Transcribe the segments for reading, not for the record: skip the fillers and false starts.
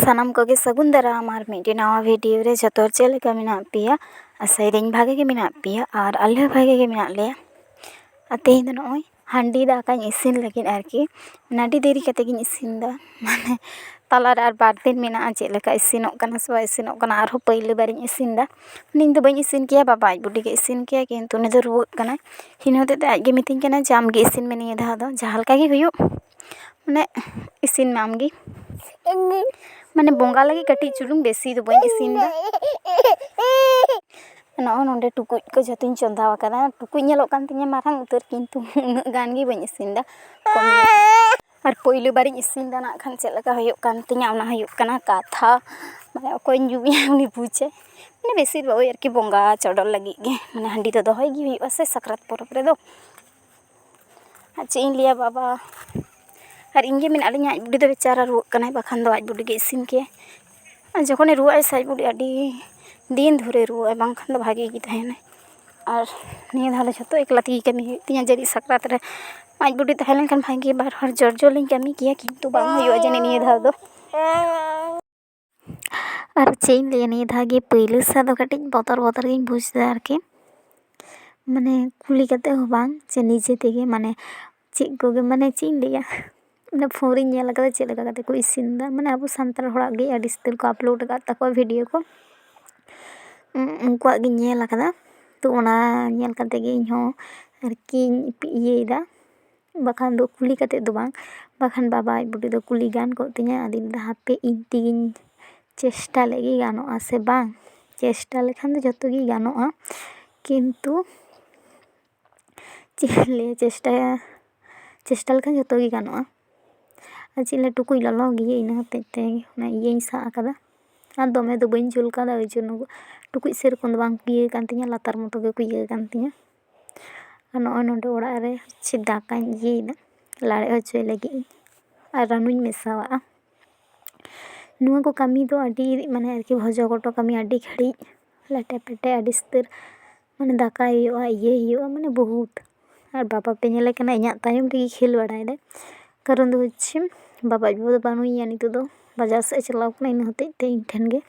सानाम कोगे सगुन दाराम और मिट्टी नवा वीडियो रे जतो चेल लेका मेनाग पिया आसाइदिन भागे गे मेनाग पिया और आले भागे गे मेनाग लेया तेहेन दो नॉय हांडी दाकाኝ इसिन लगिन आरकी नाडी देरी कते गिन इसिन दा माने तालार आर बार दिन मेना चेल लेका इसिनोग कना सो इसिनोग कना आरो पहिले बारिñ इसिन दा निंग दो बኝ इसिन किया बाबा आज बुडी गे इसिन किया किंतु ने दो रुवाग कना हिन होते ते आज गे मितिñ कना जाम गे इसिन में निया धा दो जहां लका गे हुयु माने इसिन माम गे माने बोंगा लगी कटी चुलुंग बेसी दो बኝ इसिन दा नॉ नोंडे टुकुज को जतिन चंदा वकादा टुकुज नेलोग कान तिña मारांग उतर किंतु उनग गान गे बኝ इसिन दा और पहिले बारिñ इसिन दा ना खान चेल लका हुयुग कान तिña ओना हुयुग कना काथा माने अकोय जुबिया उनी बुझे माने बेसी दो आरकी बोंगा चोडर लगी गे माने हांडी तो दोहय गे हुयुग से सकरात परब रे दो चे इन लिया बाबा और इंगे मेना लिña आज बुडी दो बेचारा रुवाग कनाय बाखान दो आज बुडी गे इसिन के जखोने रुवाय से आज बुडी आडी दिन धरे रुवाय बांखान दो भागे गे तहेना और निया धाले जतो एकला ती कमी हुयुग तिña जरी सकरात रे आज बुडी तहेलन खान भागे बार हर जोर जोर लिñ कमी किया किंतु बांग हुयुग जने निया धाव दो और चेन लिया निया धागे पहिले सा दो कटिñ बतर बतर गिñ बुझदा आरकी माने कुली कते हो बांग चे निजे तेगे माने चेक कोगे माने चेन लिया माने फोन रे नेल कदा चेल लगा कते को इसिन दा माने अबो संताल होड़ाग गे आडी स्तर को अपलोड का तको वीडियो को उनकुआ गे नेल कदा तो ओना नेल कते गे इन हो आरकी इये दा बाखान दो कुली कते दो बांग बाखान बाबा आज बुडी दो कुली गान को तिña आदिन दा हापे इन तिगिन चेष्टा लेगी गानोआ से बांग चेष्टा लेखान दो जतो गे गानोआ किंतु चिले चेष्टा लेखान जतो गे गानोआ चिले टुकुई ललो गे इन होते ते ना इयेñ सा आकादा और दमे दो बኝ जुल कादा ओइजनो टुकुई सेरकम दो बांग पिए कान तिña लातार मतो गे कुइए कान तिña और नॉय नोंडे ओड़ा रे छि दाकाñ इये दा लाड़े होचोय लगी और रानुñ मेसावा नुआ को कमी दो आडी माने आरकी भजो गोटो कमी आडी घड़ी लाटे पेटे आडी स्तर माने दाका हुयुआ इये हुयुआ माने बहुत और बाबा पे नेले कना इña तायम रे खेल बाड़ाय दे कारण दो होच्छे बाबा बाबू दो बानुइया नितो दो बाजार से चलाव कना इन होते ते इन ठेन गे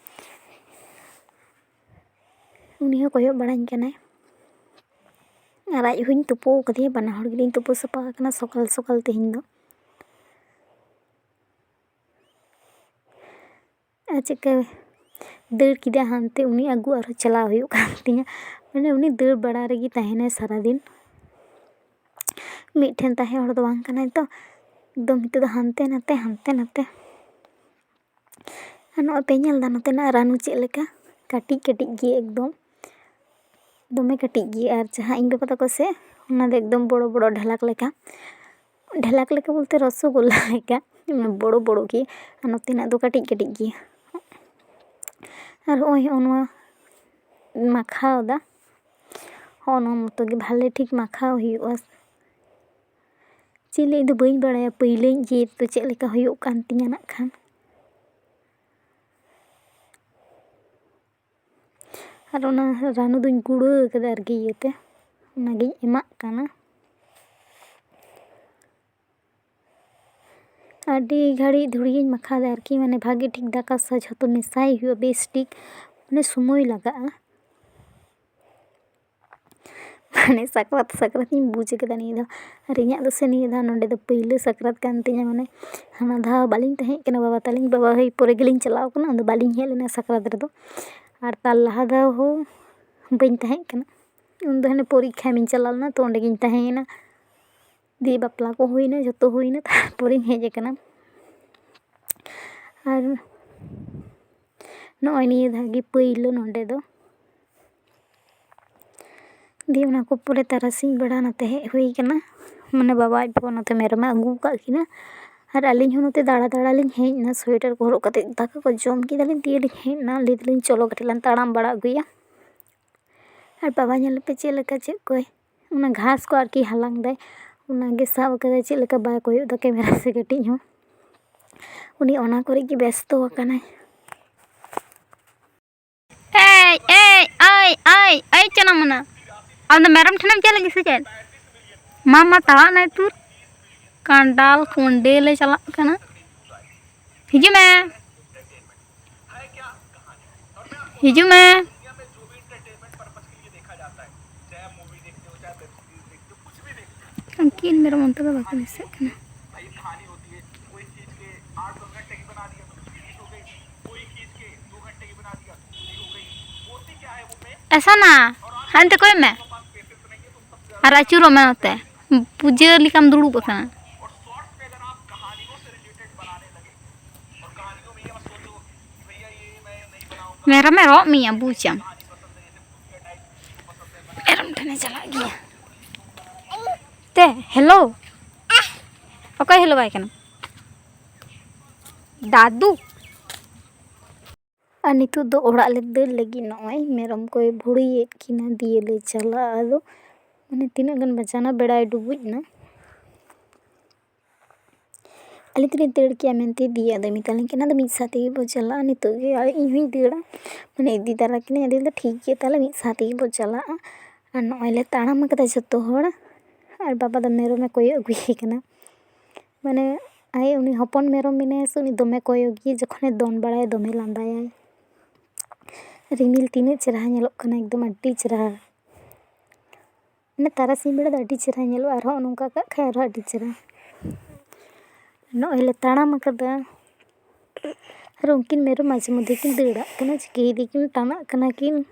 उनी हो कोयो बाड़ाñ कनाय और आज हुñ तुपो कदे बना हर गे तुपो सपा कना सकाल सकाल तेहिñ दो चिका दर किदा हानते उनी आगु और चलाव हुयुग कान तिña माने उनी दर बड़ा रेगी तहेने सारा दिन मिठेन तहे हर दो बांग कनाय तो एकदम हितो दो हानते नाते नो पे नेल दा नते ना रानू चेल लेका काटी काटी गे एकदम दमे काटी गे और जहां इन बाबा तको से ओना दे एकदम बड़ो बड़ो ढलाक लेका बोलते रसगोल्ला लेका बड़ो बड़ो गे नते ना दो काटी काटी गे और ओय ओनवा माखाव दा ओनो मतो गे भाले ठीक माखाव हुयुआ चिले दो बኝ बाड़ाया पहिले ये तो चेल लेका हुयुग कान तिña ना खान और ओना रानू दुñ गुड़ा कदा आरकी येते ओना गे एमाक काना आडी घड़ी धुड़ियेñ माखा दा आरकी माने भागे ठीक दाका सा जतो मेसाय हुयुआ बेस ठीक माने समय लगा माने सकरात इन बुझ केदा निया दा और इña दो से निया दा नोंडे दो पहिले सकरात कान तिña माने हाना धा बालिñ तहें कना बाबा तालिñ बाबा हई पोरे गेलिñ चलाव कना अंदो बालिñ हेज लेना सकरात रे दो और ताल लहा दा हो बኝ तहें कना उन दो हने परीक्षा में चलाव ना तो ओंडे गिñ तहेना दी बापला को होइना जतो होइना तारपरिñ हेज कना और नॉय निया धागे पहिले नोंडे दो दी ओना को पूरे तारासिñ बड़ा नते हेज हुई कना माने बाबा आज को नते मेरम आगू का किना और आलिñ हो नते दाड़ा दाड़ा लिñ हेज ना स्वेटर को हरक कते दाका को जम किदालिñ दिए लिñ हेज ना लिदलिñ चलो कटिलान ताड़ाम बड़ा अगुया और बाबा नेल पे चेल लेका चेक कोय उना घास को आरकी हालांग दाय उना गे साब कदा चेल लेका बाय कोयो दा कैमरा से कटिñ हो उनी ओना करे की व्यस्त वकानाय ए चना मना अब मेरम ठेनम चल लगी से चल मामा तड़ा ना तुर कांडाल कुंडे ले चला कना हिजु में हिजू में अंकिन मेरा मन तो बाकी नहीं सकना ऐसा ना हानते कोई में और अचूरो में होते पूजा लिकम दुड़ूब अकना मेरा में रोक मिया बूचम मेरम ठने चला गया ते हेलो ओके हेलो बाय कना दादू और नितु दो ओड़ा ले दर लगी नॉय मेरम को भुड़िए किना दिए ले चला आदो माने तीना गन बचाना बेड़ाय डुबुज ना अली तीन दर किया मेनते दिया दे मितालिन केना दो मिद साथे बो चला नितु गे आ इन हुई दड़ा माने इदी दारा किने अली ठीक गे ताले मिद साथे बो चला और नॉय ले ताड़ाम कदा जतो होड़ और बाबा द मेरो में कोई अगुई कना माने आए उनी हपन मेरम मिने सुनी दोमे कोई अगुई जखने दोन बड़ाय दोमे लांदाय रिमिल तीन चेहरा नेलोग कना एकदम अड्डी चेहरा माने तारासिंह बेड़ा अड्डी चेहरा नेलो और नोंका का खाय और अड्डी चेहरा नॉय ले ताड़ाम कदा और उनकिन मेरो माझे मध्य किन दड़ा कना चिके दी किन टाना कना किन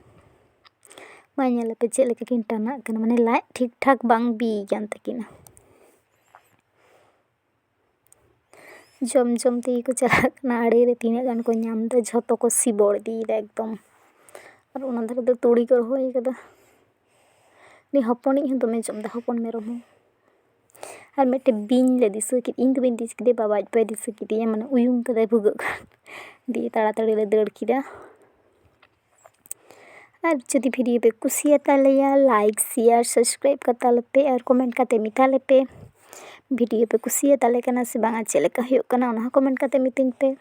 माने पे चेक लेके किन टाना कना माने लाइट ठीक ठाक बांग बी गान तकिना जम जम ती को चला कना आड़े रे तीना गान को नाम दा झतो को सिबोड़ दी एकदम और उना धरे दो तोड़ी को होय कदा नि हपनी ह दमे जम दा हपन मेरो ह और मेटे बिन ले दिस कि इन तो बिन दिस कि बाबा आज पे दिस कि माने उयुम कदा भुग दी ताड़ाताड़ी ले दड़ किदा और जदि भिडियो पे कुसियाता लेया लाइक शेयर सब्सक्राइब करता लेपे और कमेंट करते मिता लेपे भिडियो पे कुसियाता ले कना से बांगा चेले का हुयो कना ओना कमेंट करते मितिन पे।